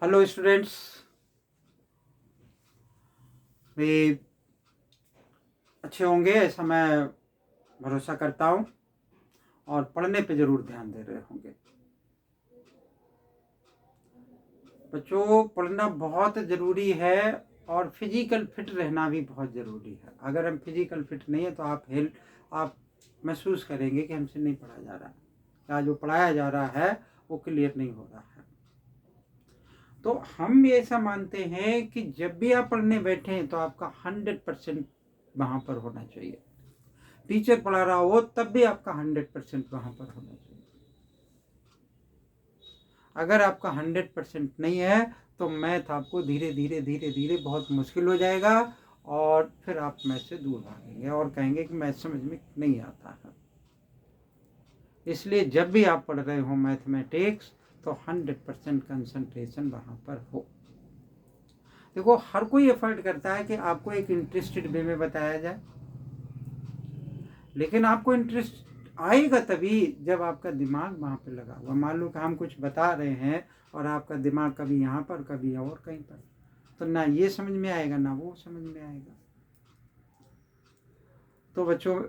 Hello students, वे अच्छे होंगे ऐसा मैं भरोसा करता हूँ और पढ़ने पे ज़रूर ध्यान दे रहे होंगे। बच्चों, पढ़ना बहुत ज़रूरी है और फिजिकल फिट रहना भी बहुत ज़रूरी है। अगर हम फिजिकल फिट नहीं है तो आप महसूस करेंगे कि हमसे नहीं पढ़ा जा रहा, या जो पढ़ाया जा रहा है वो क्लियर नहीं हो रहा है। तो हम ऐसा मानते हैं कि जब भी आप पढ़ने बैठें तो आपका 100% वहाँ पर होना चाहिए। टीचर पढ़ा रहा हो तब भी आपका 100% वहाँ पर होना चाहिए। अगर आपका 100% नहीं है तो मैथ आपको धीरे धीरे धीरे धीरे बहुत मुश्किल हो जाएगा और फिर आप मैथ से दूर भागेंगे और कहेंगे कि मैथ समझ में नहीं आता है। इसलिए जब भी आप पढ़ रहे हो मैथमेटिक्स तो 100% कंसंट्रेशन वहाँ पर हो। देखो, हर कोई एफर्ट करता है कि आपको एक इंटरेस्टेड वे में बताया जाए, लेकिन आपको इंटरेस्ट आएगा तभी जब आपका दिमाग वहाँ पे लगा हुआ। मान लो कि हम कुछ बता रहे हैं और आपका दिमाग कभी यहाँ पर कभी और कहीं पर, तो ना ये समझ में आएगा ना वो समझ में आएगा। तो बच्चों,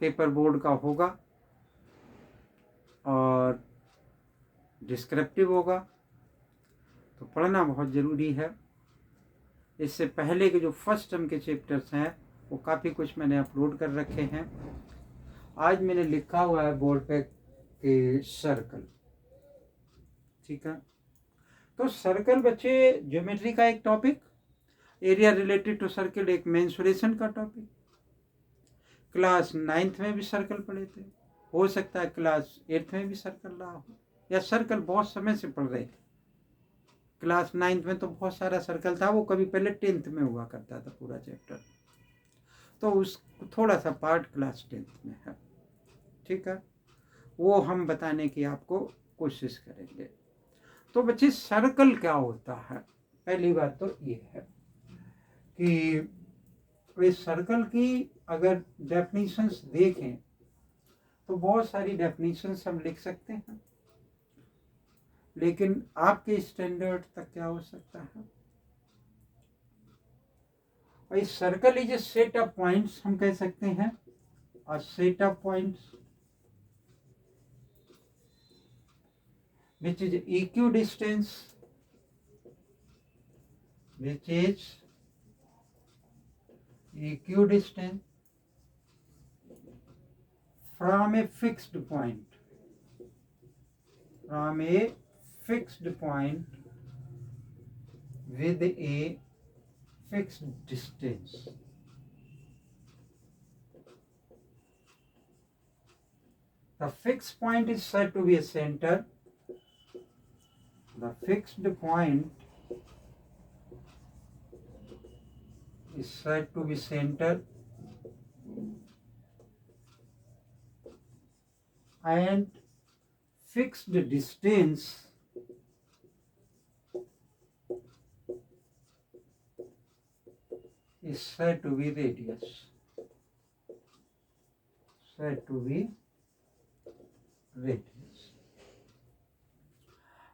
पेपर बोर्ड का होगा और डिस्क्रिप्टिव होगा, तो पढ़ना बहुत ज़रूरी है। इससे पहले के जो फर्स्ट टर्म के चैप्टर्स हैं वो काफ़ी कुछ मैंने अपलोड कर रखे हैं। आज मैंने लिखा हुआ है बोर्ड पे कि सर्कल, ठीक है। तो सर्कल बच्चे ज्योमेट्री का एक topic, area related to circle एक मेंसुरेशन का टॉपिक। क्लास 9th में भी सर्कल पढ़े थे, हो सकता है क्लास 8th में भी सर्कल रहा हो, या सर्कल बहुत समय से पढ़ रहे थे। क्लास 9th में तो बहुत सारा सर्कल था, वो कभी पहले 10th में हुआ करता था पूरा चैप्टर, तो उस थोड़ा सा पार्ट क्लास 10th में है, ठीक है। वो हम बताने की आपको कोशिश करेंगे। तो बच्चे, सर्कल क्या होता है? पहली बात तो ये है कि इस सर्कल की अगर डेफिनेशंस देखें तो बहुत सारी डेफिनेशंस हम लिख सकते हैं, लेकिन आपके स्टैंडर्ड तक क्या हो सकता है। और इस circle is a set of points, हम कह सकते हैं, और set of points which is equidistant, which is equidistant from a fixed point, from a fixed point with a fixed distance. The fixed point is said to be a center. The fixed point is said to be center, and fixed distance is said to be radius. Said to be radius.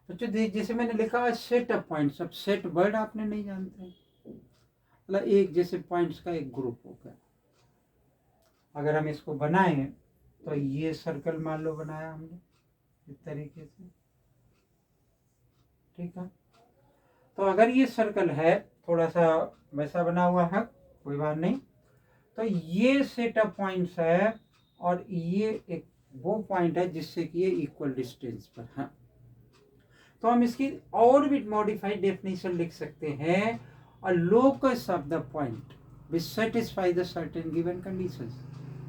बच्चों, जैसे मैंने लिखा है set of points. अब set word आपने नहीं जानते, मतलब एक जैसे पॉइंट्स का एक ग्रुप हो गया। अगर हम इसको बनाएं तो ये सर्कल मान लो बनाया हमने इस तरीके से, ठीक है। तो अगर ये सर्कल है, थोड़ा सा वैसा बना हुआ है, कोई बात नहीं, तो ये सेट ऑफ पॉइंट्स है और ये एक वो पॉइंट है जिससे कि ये इक्वल डिस्टेंस पर है। तो हम इसकी और भी मॉडिफाइड डेफिनेशन लिख सकते हैं, a locus of the point which satisfy the certain given conditions.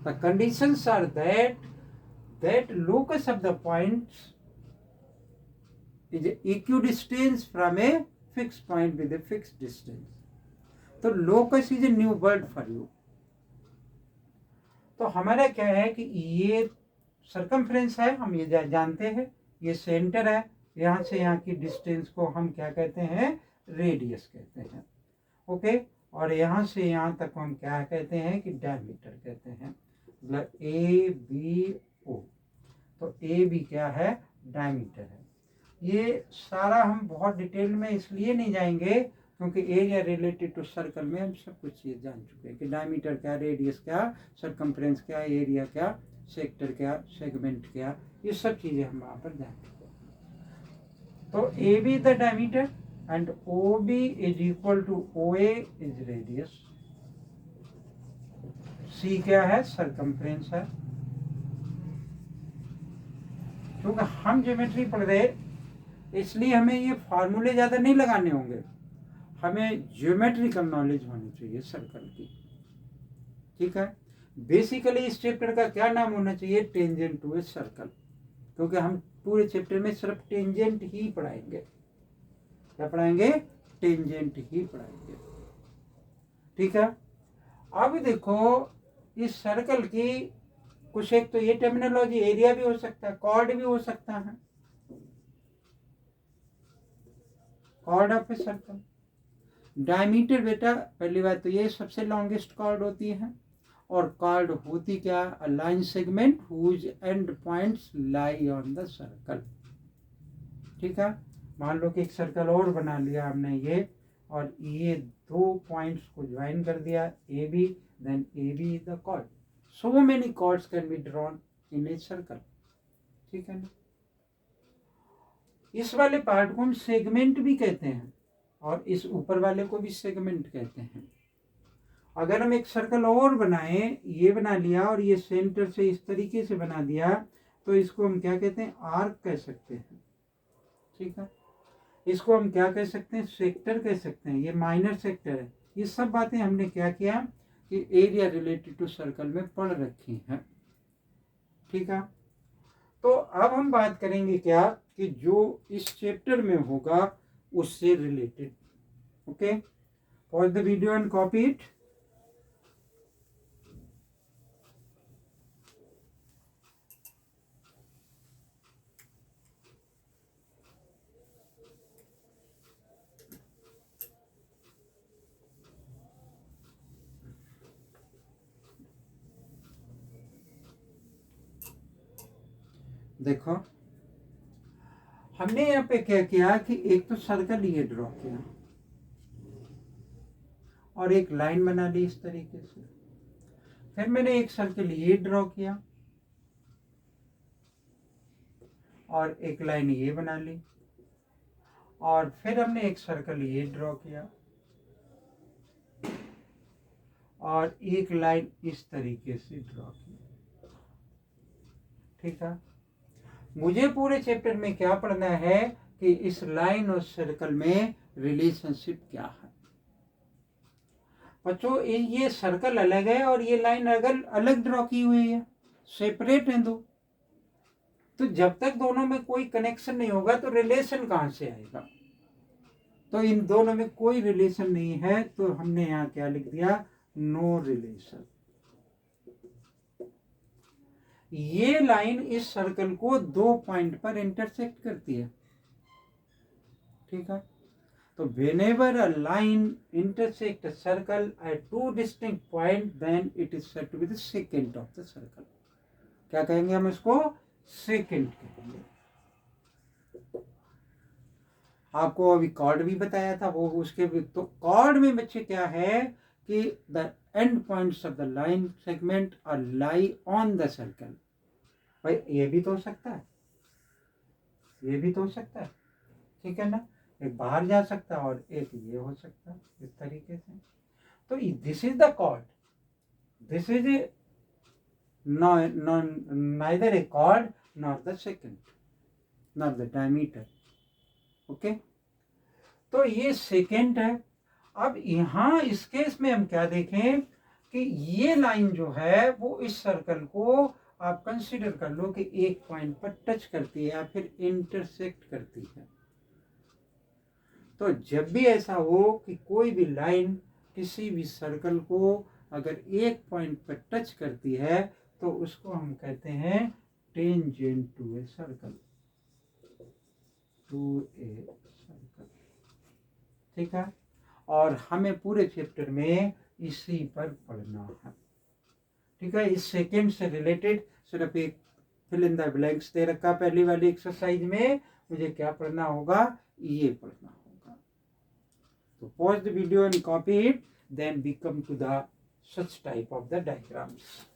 The conditions are that locus of the point is equidistant from a fixed point with a fixed distance. तो locus is a new word for you. तो हमारा क्या है कि ये circumference है, हम ये जानते हैं, ये सेंटर है, यहाँ से यहाँ की डिस्टेंस को हम क्या कहते हैं? रेडियस कहते हैं, ओके। और यहाँ से यहाँ तक हम क्या कहते हैं कि डायमीटर कहते हैं, मतलब ए बी ओ। तो ए बी क्या है? डायमीटर है। ये सारा हम बहुत डिटेल में इसलिए नहीं जाएंगे क्योंकि एरिया रिलेटेड टू सर्कल में हम सब कुछ चीज़ जान चुके हैं कि डायमीटर क्या, रेडियस क्या, सरकमफ्रेंस क्या, एरिया क्या, सेक्टर क्या, सेगमेंट क्या, ये सब चीज़ें हम वहाँ पर जान चुके हैं। तो A B the diameter and O B is equal to O A is radius, C क्या है, सरकमफ्रेंस है। क्योंकि हम ज्योमेट्री पढ़ रहे इसलिए हमें ये फार्मूले ज़्यादा नहीं लगाने होंगे, हमें ज्योमेट्रिकल नॉलेज होनी चाहिए सर्कल की। ठीक है, बेसिकली इस चैप्टर का क्या नाम होना चाहिए, टेंजेंट टू ए सर्कल, क्योंकि हम पूरे चैप्टर में सिर्फ टेंजेंट ही पढ़ाएंगे। क्या पढ़ाएंगे, टेंजेंट ही पढ़ाएंगे। ठीक है, अब देखो इस सर्कल की कुछ, एक तो ये टर्मिनोलॉजी, एरिया भी हो सकता है, कॉर्ड भी हो सकता है, chord of a circle. Diameter बेटा पहली बात तो ये सबसे लॉन्गेस्ट कॉर्ड होती है, और कॉर्ड होती क्या, a line segment whose end points lie on the circle. ठीक है, मान लो कि एक सर्कल और बना लिया हमने ये, और ये दो पॉइंट्स को ज्वाइन कर दिया, A B, then A B is the chord. So many chords can be drawn in a circle. ठीक है ना, इस वाले पार्ट को हम सेगमेंट भी कहते हैं, और इस ऊपर वाले को भी सेगमेंट कहते हैं। अगर हम एक सर्कल और बनाएं, ये बना लिया और ये सेंटर से इस तरीके से बना दिया, तो इसको हम क्या कहते हैं, आर्क कह सकते हैं। ठीक है, इसको हम क्या कह सकते हैं, सेक्टर कह सकते हैं, ये माइनर सेक्टर है। ये सब बातें हमने क्या किया कि एरिया रिलेटेड टू सर्कल में पढ़ रखी हैं। ठीक है, तो अब हम बात करेंगे क्या कि जो इस चैप्टर में होगा उससे related. Okay, pause the video and copy it. देखो हमने यहाँ पे क्या किया कि एक तो सर्कल ये ड्रॉ किया और एक लाइन बना ली इस तरीके से, फिर मैंने एक सर्कल ये ड्रॉ किया और एक लाइन ये बना ली, और फिर हमने एक सर्कल ये ड्रॉ किया और एक लाइन इस तरीके से ड्रॉ की। ठीक है, मुझे पूरे चैप्टर में क्या पढ़ना है कि इस लाइन और सर्कल में रिलेशनशिप क्या है। बच्चों ये सर्कल अलग है और ये लाइन अलग ड्रॉ की हुई है, सेपरेट है दो, तो जब तक दोनों में कोई कनेक्शन नहीं होगा तो रिलेशन कहां से आएगा। तो इन दोनों में कोई रिलेशन नहीं है, तो हमने यहां क्या लिख दिया, नो रिलेशन। ये लाइन इस सर्कल को दो पॉइंट पर इंटरसेक्ट करती है। ठीक है, तो whenever a line intersect a circle at two distinct point, then it is said to be the secant of the circle. क्या कहेंगे हम इसको, सेकेंट कहेंगे। आपको अभी कॉर्ड भी बताया था, वो उसके भी, तो कॉर्ड में बच्चे क्या है कि the end points of the line segment are lie on the circle। भाई ये भी तो हो सकता है, ये भी तो हो सकता है। ठीक है ना, एक बाहर जा सकता है और एक ये हो सकता है इस तरीके से। तो this is the chord, this is a neither a chord not the secant not the diameter. Okay, तो ये सेकेंड है। अब यहाँ इस केस में हम क्या देखें कि ये लाइन जो है वो इस सर्कल को आप कंसीडर कर लो कि एक पॉइंट पर टच करती है या फिर इंटरसेक्ट करती है। तो जब भी ऐसा हो कि कोई भी लाइन किसी भी सर्कल को अगर एक पॉइंट पर टच करती है तो उसको हम कहते हैं tangent to a circle, to a circle. ठीक है, और हमें पूरे चैप्टर में इसी पर पढ़ना है। ठीक है, इस सेकेंड से रिलेटेड सिर्फ एक फिल इन द ब्लैंक्स दे रखा पहली वाली एक्सरसाइज में, मुझे क्या पढ़ना होगा, ये पढ़ना होगा। तो pause the video and copy it, then we come to the such type of the diagrams.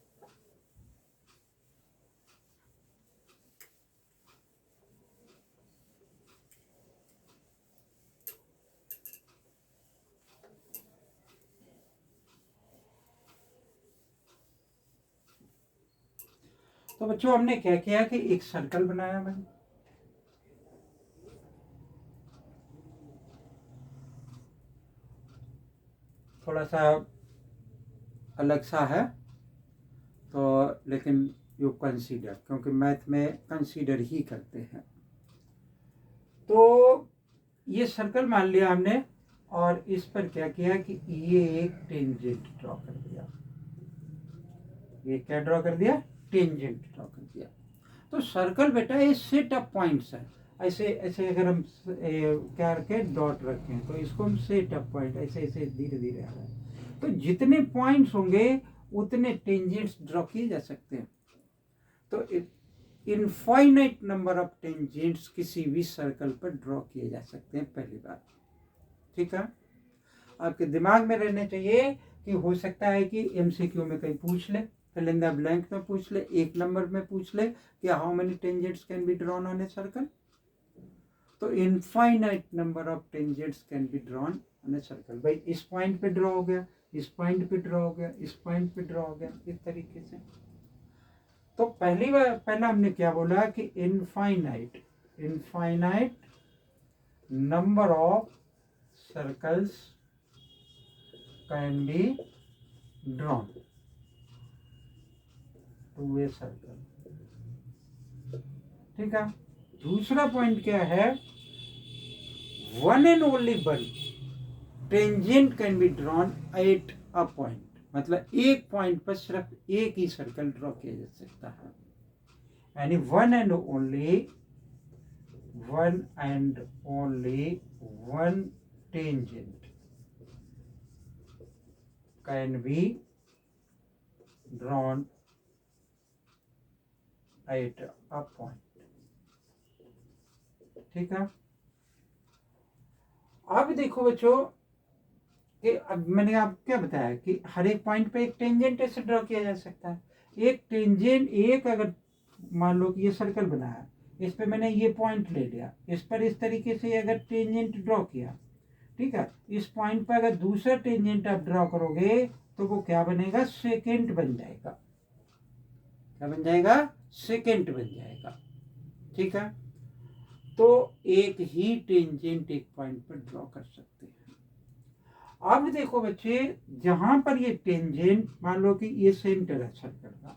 तो बच्चों हमने क्या किया कि एक सर्कल बनाया मैंने, थोड़ा सा अलग सा है तो, लेकिन यू कंसीडर, क्योंकि मैथ में कंसीडर ही करते हैं। तो ये सर्कल मान लिया हमने और इस पर क्या किया कि ये एक टेंजेंट ड्रॉ कर दिया। ये क्या ड्रॉ कर दिया, टेंजेंट ड्रॉ कर दिया। तो सर्कल बेटा ये सेट ऑफ पॉइंट्स है। ऐसे ऐसे अगर हम क्या रखें, डॉट रखें, तो इसको हम सेट ऑफ पॉइंट, ऐसे ऐसे धीरे धीरे आ रहा है। तो जितने पॉइंट्स होंगे उतने टेंजेंट्स ड्रॉ किए जा सकते हैं। तो इनफाइनाइट नंबर ऑफ टेंजेंट्स किसी भी सर्कल पर ड्रॉ किए जा सकते हैं, पहली बात। ठीक है, आपके दिमाग में रहने चाहिए कि हो सकता है कि एमसीक्यू में कहीं पूछ ले, फिल इन द ब्लैंक में पूछ ले, एक नंबर में पूछ ले कि how many tangents can be drawn on a circle. तो infinite number of tangents can be drawn on a circle. भाई इस पॉइंट पे ड्रॉ हो गया, इस पॉइंट पे ड्रॉ हो गया, इस पॉइंट पे ड्रॉ हो गया, इस तरीके से। तो पहला हमने क्या बोला कि infinite number of circles can be drawn to a circle. ठीक है, दूसरा पॉइंट क्या है, one and only one tangent can be drawn at a point. मतलब एक पॉइंट पर सिर्फ एक ही सर्कल ड्रॉ किया जा सकता है, यानी one and only one tangent can be drawn at a point. ठीक है, अब देखो बच्चों कि अब मैंने आपको क्या बताया कि हर एक पॉइंट पे एक टेंजेंट ऐसे ड्रॉ किया जा सकता है। एक टेंजेंट, एक अगर मान लो कि ये सर्कल बनाया, इस पे मैंने ये पॉइंट ले लिया, इस पर इस तरीके से अगर टेंजेंट ड्रॉ किया, ठीक है, इस पॉइंट पर अगर दूसरा टेंजेंट आप ड्रॉ करोगे तो वो क्या बनेगा, सेकेंड बन जाएगा। क्या बन जाएगा, सेकेंड बन जाएगा। ठीक है, तो एक ही टेंजेंट एक पॉइंट पर ड्रॉ कर सकते हैं। अब देखो बच्चे, जहां पर ये टेंजेंट, मान लो कि ये सेंटर है सर्कल का,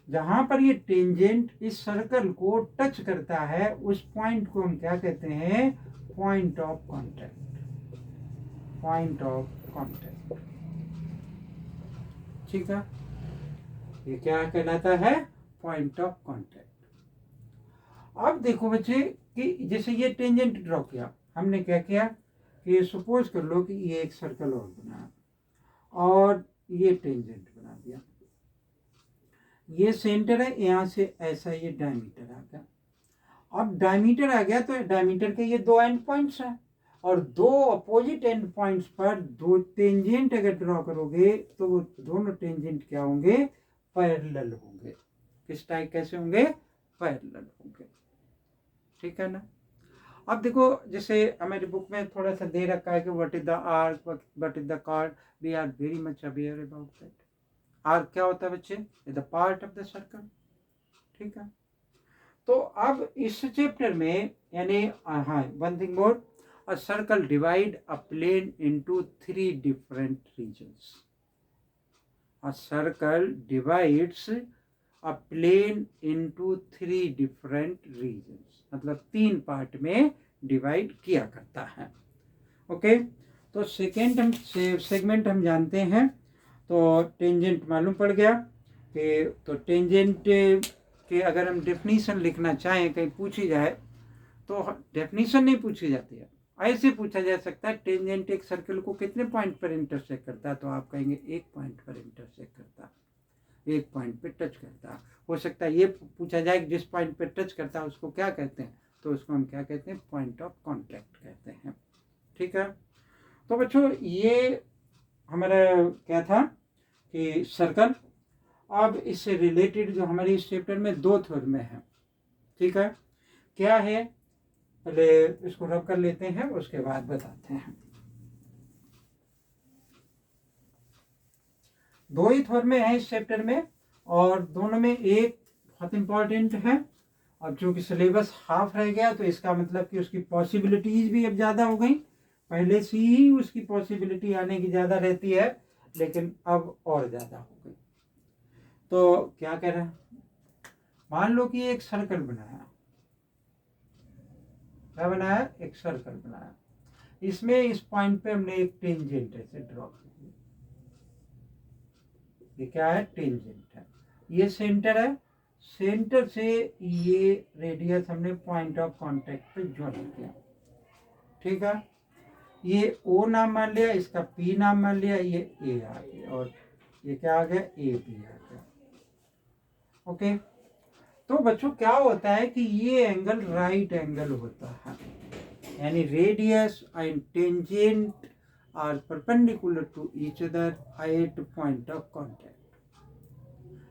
जहां पर ये टेंजेंट इस सर्कल को टच करता है, उस पॉइंट को हम क्या कहते हैं, point of contact. Point of contact. ठीक है, ये क्या कहलाता है, पॉइंट ऑफ कांटेक्ट। अब देखो बच्चे कि जैसे ये टेंजेंट ड्रॉ किया, हमने क्या किया कि सपोज कर लो कि ये एक सर्कल और बनाया और ये टेंजेंट बना दिया, ये सेंटर है, यहां से ऐसा ये डायमीटर आ गया। अब डायमीटर आ गया तो डायमीटर के ये दो एंड पॉइंट्स हैं, और दो अपोजिट एंड पॉइंट्स पर दो टेंजेंट अगर ड्रॉ करोगे तो वो दोनों टेंजेंट क्या होंगे, पैरेलल होंगे। किस टाइप, कैसे होंगे, पैरेलल होंगे। ठीक है ना। अब देखो जैसे हमारी बुक में थोड़ा सा दे रखा है कि what is the arc, what is the chord, we are very much aware about that. Arc क्या होता है बच्चे, is the part of the circle. ठीक है, तो अब इस चैप्टर में यानी हाँ, one thing more, a circle divide a plane into three different regions. A circle divides a plane into three different regions. मतलब तीन पार्ट में डिवाइड किया करता है। ओके, तो सेगमेंट हम जानते हैं, तो टेंजेंट मालूम पड़ गया कि तो टेंजेंट के अगर हम डेफिनीशन लिखना चाहें, कहीं पूछी जाए तो डेफिनीशन नहीं पूछी जाती है, ऐसे पूछा जा सकता है टेंजेंट एक सर्कल को कितने पॉइंट पर इंटरसेक्ट करता है, तो आप कहेंगे एक पॉइंट पर इंटरसेक्ट करता है, एक पॉइंट पे टच करता है। हो सकता है ये पूछा जाए कि जिस पॉइंट पे टच करता है उसको क्या कहते हैं, तो उसको हम क्या कहते हैं, पॉइंट ऑफ कांटेक्ट कहते हैं। ठीक है, तो बच्चों ये हमारा क्या था कि सर्कल। अब इससे रिलेटेड जो हमारे इस चैप्टर में 2 थ्योरम है। ठीक है, क्या है, पहले इसको रब कर लेते हैं, उसके बाद बताते हैं। 2 ही थ्योरम है इस चैप्टर में, और दोनों में एक बहुत इंपॉर्टेंट है। अब चूंकि सिलेबस हाफ रह गया तो इसका मतलब कि उसकी पॉसिबिलिटीज भी अब ज़्यादा हो गई। पहले से ही उसकी पॉसिबिलिटी आने की ज़्यादा रहती है, लेकिन अब और ज़्यादा हो गई। तो क्या कह रहे हैं, मान लो कि एक सर्कल बनाया, क्या बनाया, एक सर्कल बनाया। इसमें इस पॉइंट पे हमने एक टेंजेंट ऐसे ड्रॉ कर दिया। ये क्या है, टेंजेंट है। ये सेंटर है, सेंटर से ये रेडियस हमने पॉइंट ऑफ कांटेक्ट पे ज्वाइन किया। ठीक है, ये ओ नाम मान लिया, इसका पी नाम मान लिया, ये ए आ गया, और ये क्या आ गया, ए बी आ गया। ओके, तो बच्चों क्या होता है कि ये एंगल राइट एंगल होता है, यानी radius and tangent are perpendicular to each other at point of contact.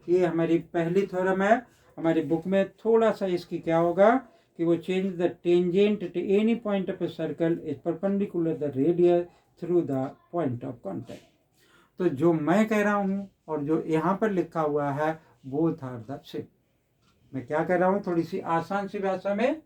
ये हमारी पहली थ्योरम है। हमारी बुक में थोड़ा सा इसकी क्या होगा कि वो change the tangent to any point of a circle is perpendicular the radius through the point of contact. तो जो मैं कह रहा हूँ और जो यहाँ पर लिखा हुआ है, बोथ आर द सेम। मैं क्या कह रहा हूँ, थोड़ी सी आसान सी भाषा में,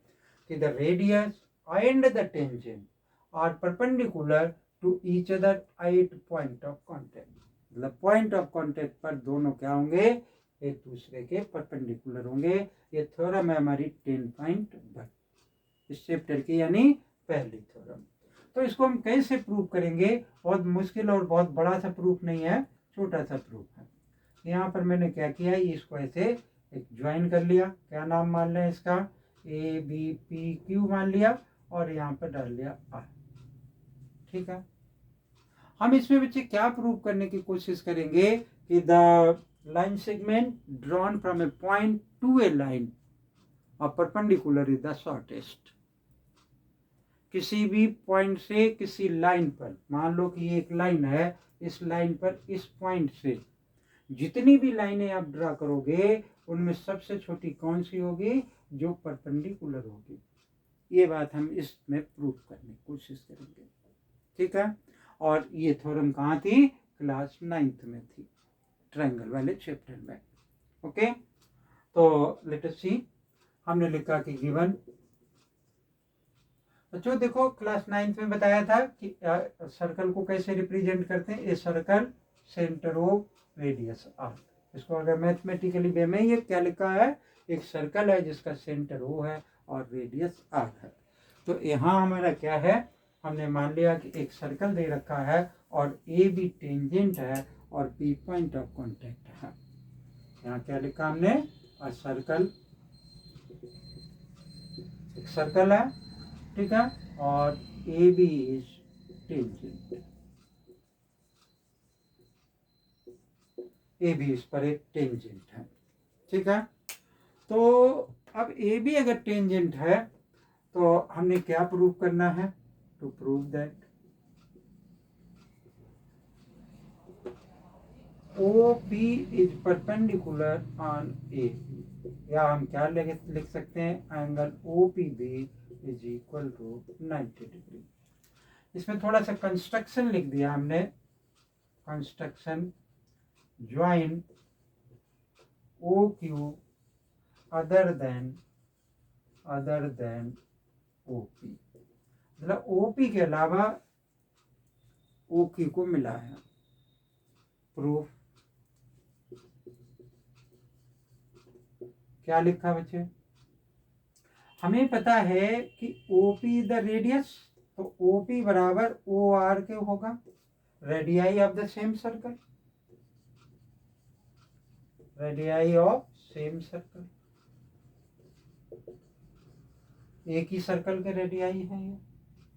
कि the radius and the tangent are perpendicular to each other at point of contact. मतलब पॉइंट ऑफ कांटेक्ट पर दोनों क्या होंगे, एक दूसरे के परपेंडिकुलर होंगे। ये थ्योरम है हमारी 10.1 इस चैप्टर की, यानी पहली थ्योरम। तो इसको हम कैसे प्रूव करेंगे, बहुत मुश्किल और बहुत बड़ा सा प्रूफ नहीं है, छोटा सा प्रूफ है। यहाँ पर मैंने क्या किया, इसको ऐसे एक ज्वाइन कर लिया। क्या नाम मान लें इसका, ए बी पी क्यू मान लिया, और यहाँ पर डाल लिया आर। ठीक है, हम इसमें बच्चे क्या प्रूव करने की कोशिश करेंगे कि the line segment drawn from A point two A line और परपेंडिकुलर इज द शॉर्टेस्ट। किसी भी पॉइंट से किसी लाइन पर, मान लो कि ये एक लाइन है, इस लाइन पर इस पॉइंट से जितनी भी लाइनें आप ड्रा करोगे, उनमें सबसे छोटी कौन सी होगी, जो परपेंडिकुलर होगी। ये बात हम इसमें प्रूफ करने की कोशिश करेंगे। ठीक है, और ये थ्योरम कहाँ थी, क्लास 9th में थी, ट्रायंगल वाले चैप्टर में। ओके, तो लेट अस सी। हमने लिखा कि गिवन, बच्चों देखो क्लास 9th में बताया था कि सर्कल को कैसे रिप्रेजेंट करते हैं। A circle centre of radius R. इसको अगर मैथमेटिकली वे में ये क्या लिखा है, एक सर्कल है जिसका सेंटर ओ है और रेडियस आर है। तो यहाँ हमारा क्या है, हमने मान लिया कि एक सर्कल दे रखा है और ए बी टेंजेंट है और बी पॉइंट ऑफ कांटेक्ट है। यहाँ क्या लिखा हमने, अ सर्कल, एक सर्कल है, ठीक है, और A B is tangent, A B इस पर एक टेंजेंट है। ठीक है, तो अब ए बी अगर टेंजेंट है तो हमने क्या प्रूव करना है, to prove that O P is perpendicular on A B, या हम क्या लिख सकते हैं, angle O P B is equal to 90 degree. इसमें थोड़ा सा कंस्ट्रक्शन लिख दिया हमने, construction join O Q other than O P, मतलब ओ पी के अलावा ओ क्यू को मिला है। प्रूफ क्या लिखा बच्चे, हमें पता है कि ओ पी द रेडियस, तो ओ पी बराबर ओ आर के होगा, radii of the same circle, radii of same circle, एक ही सर्कल के रेडियाई है ये।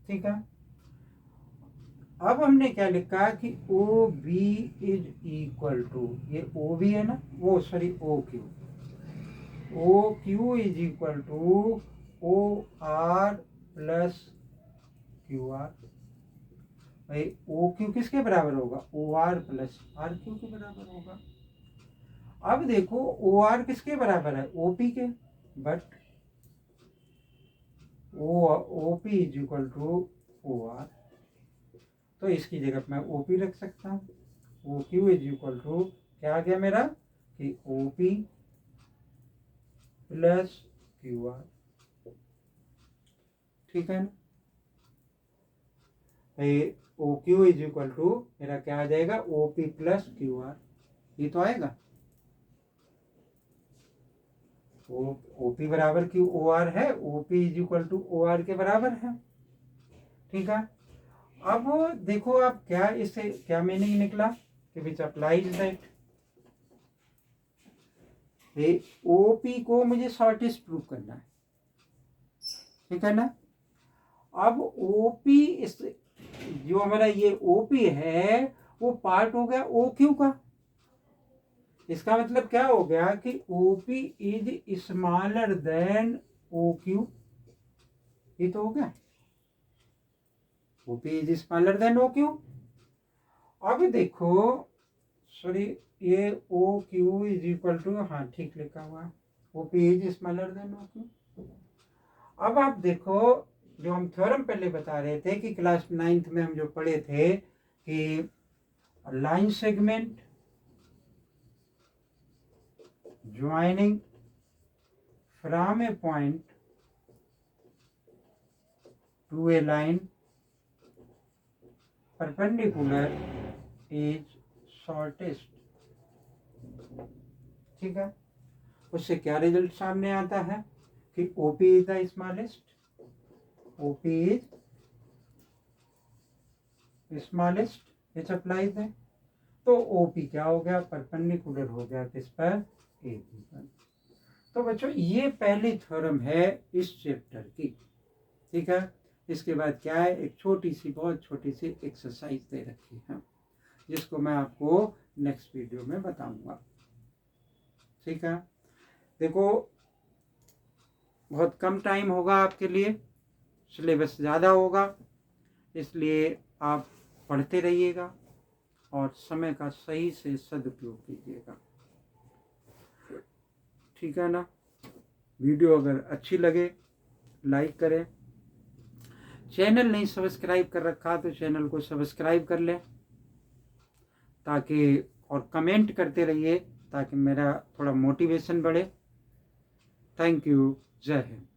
ठीक है, अब हमने क्या लिखा कि O B is equal to, ये ओ बी है ना, वो sorry O Q, O Q is equal to OR plus QR। भाई OQ किसके बराबर होगा? OR प्लस RQ के बराबर होगा। अब देखो OR किसके बराबर है? OP के, but OP is equal to OR, तो इसकी जगह मैं OP रख सकता हूँ। OQ इज इक्वल टू क्या आ गया मेरा कि OP प्लस QR, ठीक है ना? भाई OQ इज इक्वल टू मेरा क्या आ जाएगा? OP प्लस QR, ये तो आएगा। OP बराबर OR है, OP is equal to OR के बराबर है, ठीक है। अब देखो आप क्या इससे क्या मीनिंग निकला कि विच अप्लाइज दैट OP को मुझे शॉर्टेस्ट प्रूव करना है, ठीक है ना। अब OP इस जो हमारा ये OP है वो पार्ट हो गया OQ का। इसका मतलब क्या हो गया कि OP is smaller than OQ, ये तो हो गया। OP is smaller than OQ। अब देखो सॉरी, ये OQ इज इक्वल टू, हाँ ठीक लिखा हुआ, OP is smaller than OQ। अब आप देखो जो हम थ्योरम पहले बता रहे थे कि क्लास 9th में हम जो पढ़े थे कि line segment joining from a point to a line perpendicular is shortest, ठीक है। उससे क्या रिजल्ट सामने आता है कि OP is the smallest, OP is smallest, it applies है। तो OP क्या हो गया? परपेंडिकुलर हो गया किस पर? AB पर। तो बच्चों ये पहली थ्योरम है इस चैप्टर की, ठीक है। इसके बाद क्या है, एक छोटी सी बहुत छोटी सी एक्सरसाइज दे रखी है जिसको मैं आपको नेक्स्ट वीडियो में बताऊंगा, ठीक है। देखो बहुत कम टाइम होगा आपके लिए, सिलेबस ज़्यादा होगा, इसलिए आप पढ़ते रहिएगा और समय का सही से सदुपयोग कीजिएगा, ठीक है ना। वीडियो अगर अच्छी लगे लाइक करें, चैनल नहीं सब्सक्राइब कर रखा तो चैनल को सब्सक्राइब कर लें, ताकि और कमेंट करते रहिए ताकि मेरा थोड़ा मोटिवेशन बढ़े। थैंक यू, जय हिंद।